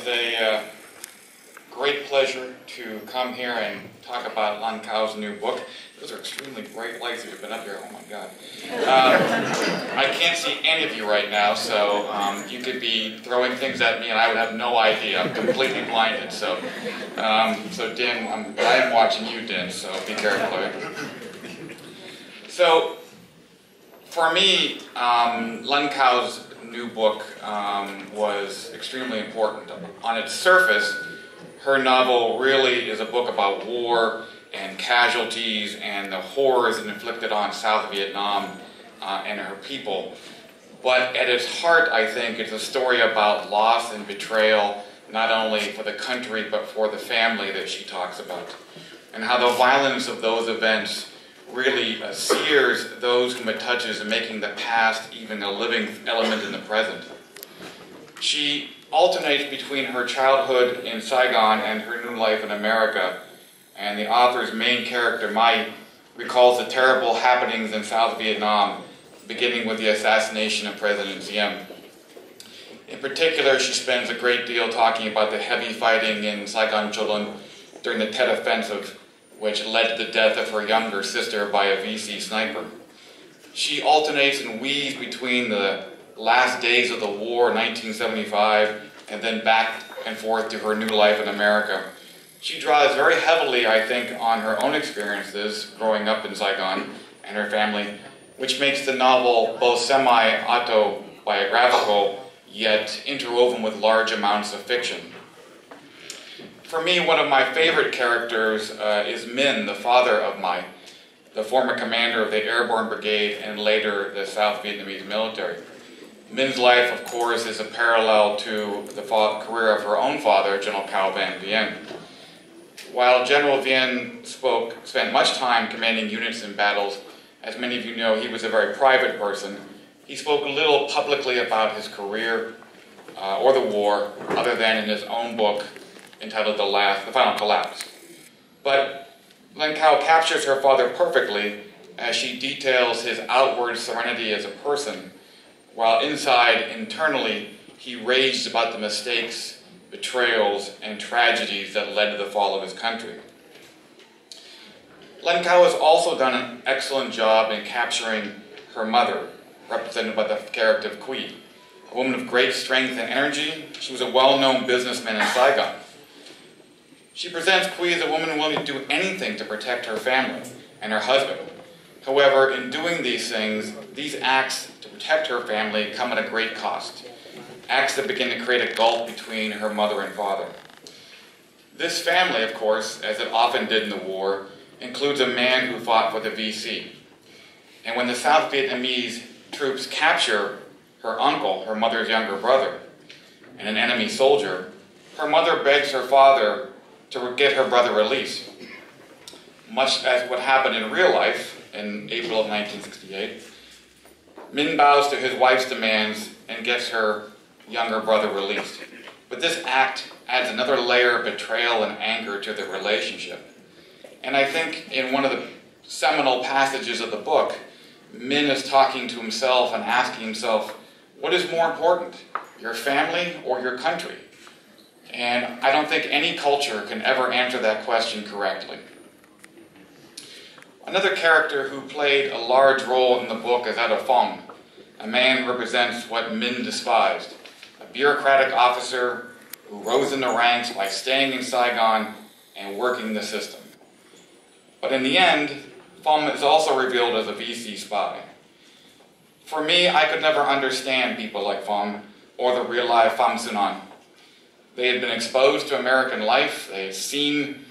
is a great pleasure to come here and talk about Lan Cao's new book. Those are extremely bright lights that have been up here. Oh my God. I can't see any of you right now, so you could be throwing things at me and I would have no idea. I'm completely blinded. So Din, I am watching you, Din, so be careful. So, for me, Lan Cao's new book was extremely important. On its surface, her novel really is a book about war and casualties and the horrors inflicted on South Vietnam and her people. But at its heart, I think, it's a story about loss and betrayal, not only for the country, but for the family that she talks about. And how the violence of those events really sears those whom it touches, making the past even a living element in the present. She alternates between her childhood in Saigon and her new life in America, and the author's main character, Mai, recalls the terrible happenings in South Vietnam, beginning with the assassination of President Diem. In particular, she spends a great deal talking about the heavy fighting in Saigon Cholon during the Tet Offensive, which led to the death of her younger sister by a VC sniper. She alternates and weaves between the last days of the war, 1975, and then back and forth to her new life in America. She draws very heavily, I think, on her own experiences growing up in Saigon and her family, which makes the novel both semi-autobiographical, yet interwoven with large amounts of fiction. For me, one of my favorite characters is Min, the father of Mai, the former commander of the Airborne Brigade and later the South Vietnamese military. Min's life, of course, is a parallel to the career of her own father, General Cao Van Vien. While General Vien spent much time commanding units in battles, as many of you know, he was a very private person. He spoke little publicly about his career or the war, other than in his own book entitled The Final Collapse. But Lan Cao captures her father perfectly as she details his outward serenity as a person, while internally, he raged about the mistakes, betrayals, and tragedies that led to the fall of his country. Lan Cao has also done an excellent job in capturing her mother, represented by the character of Quy. A woman of great strength and energy, she was a well-known businessman in Saigon. She presents Quy as a woman willing to do anything to protect her family and her husband. However, in doing these things, these acts to protect her family come at a great cost. Acts that begin to create a gulf between her mother and father. This family, of course, as it often did in the war, includes a man who fought for the VC. And when the South Vietnamese troops capture her uncle, her mother's younger brother, and an enemy soldier, her mother begs her father to get her brother released. Much as what happened in real life in April of 1968, Min bows to his wife's demands and gets her younger brother released. But this act adds another layer of betrayal and anger to the relationship. And I think in one of the seminal passages of the book, Min is talking to himself and asking himself, what is more important, your family or your country? And I don't think any culture can ever answer that question correctly. Another character who played a large role in the book is that of Phong, a man who represents what Min despised, a bureaucratic officer who rose in the ranks by staying in Saigon and working the system. But in the end, Phong is also revealed as a VC spy. For me, I could never understand people like Phong or the real-life Pham Xunan. They had been exposed to American life. They had seen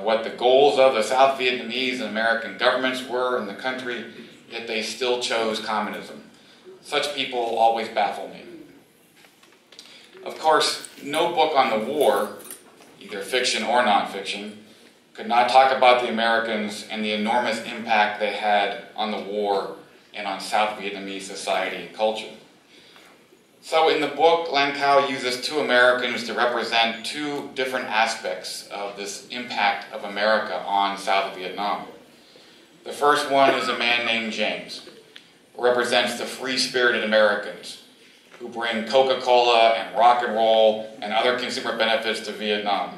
what the goals of the South Vietnamese and American governments were in the country, yet they still chose communism. Such people always baffle me. Of course, no book on the war, either fiction or nonfiction, could not talk about the Americans and the enormous impact they had on the war and on South Vietnamese society and culture. So in the book, Lan Cao uses two Americans to represent two different aspects of this impact of America on South Vietnam. The first one is a man named James, who represents the free-spirited Americans. who bring Coca-Cola and rock and roll and other consumer benefits to Vietnam.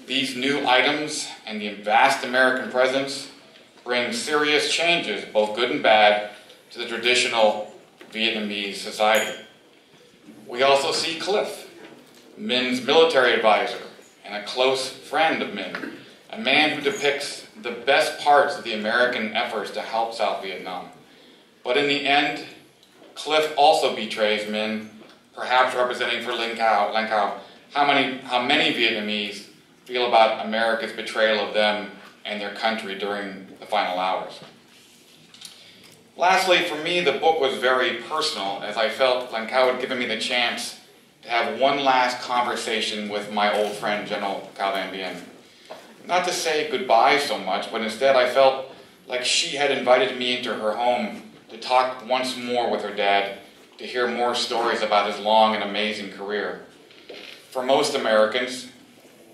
These new items and the vast American presence bring serious changes, both good and bad, to the traditional Vietnamese society. We also see Cliff, Min's military advisor and a close friend of Min, a man who depicts the best parts of the American efforts to help South Vietnam. But in the end, Cliff also betrays Min, perhaps representing for Lan Cao how many Vietnamese feel about America's betrayal of them and their country during the final hours. Lastly, for me, the book was very personal, as I felt Lan Cao had given me the chance to have one last conversation with my old friend, General Cao Van Bien. Not to say goodbye so much, but instead I felt like she had invited me into her home to talk once more with her dad, to hear more stories about his long and amazing career. For most Americans,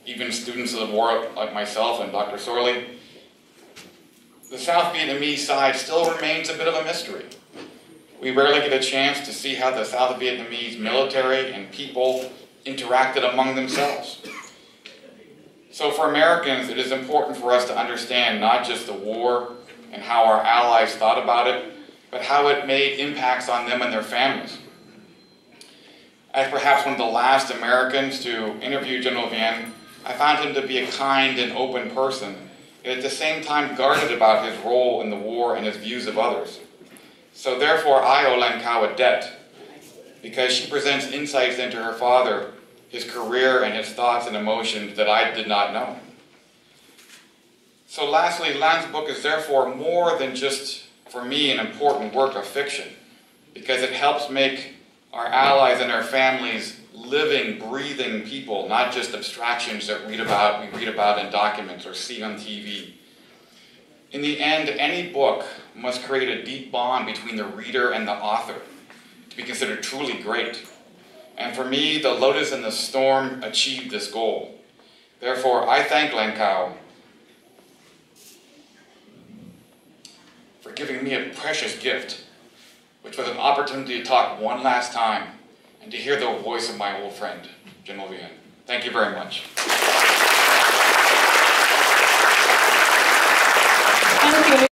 even students of the war like myself and Dr. Sorley, the South Vietnamese side still remains a bit of a mystery. We rarely get a chance to see how the South Vietnamese military and people interacted among themselves. So for Americans, it is important for us to understand not just the war and how our allies thought about it, but how it made impacts on them and their families. As perhaps one of the last Americans to interview General Vien, I found him to be a kind and open person, and at the same time guarded about his role in the war and his views of others. So therefore, I owe Lan Cao a debt, because she presents insights into her father, his career, and his thoughts and emotions that I did not know. So lastly, Lan's book is therefore more than just, for me, an important work of fiction, because it helps make our allies and our families living, breathing people, not just abstractions that we read about in documents or see on TV. In the end, any book must create a deep bond between the reader and the author to be considered truly great. And for me, The Lotus and the Storm achieved this goal. Therefore, I thank Lan Cao for giving me a precious gift, which was an opportunity to talk one last time and to hear the voice of my old friend, General Vien. Thank you very much.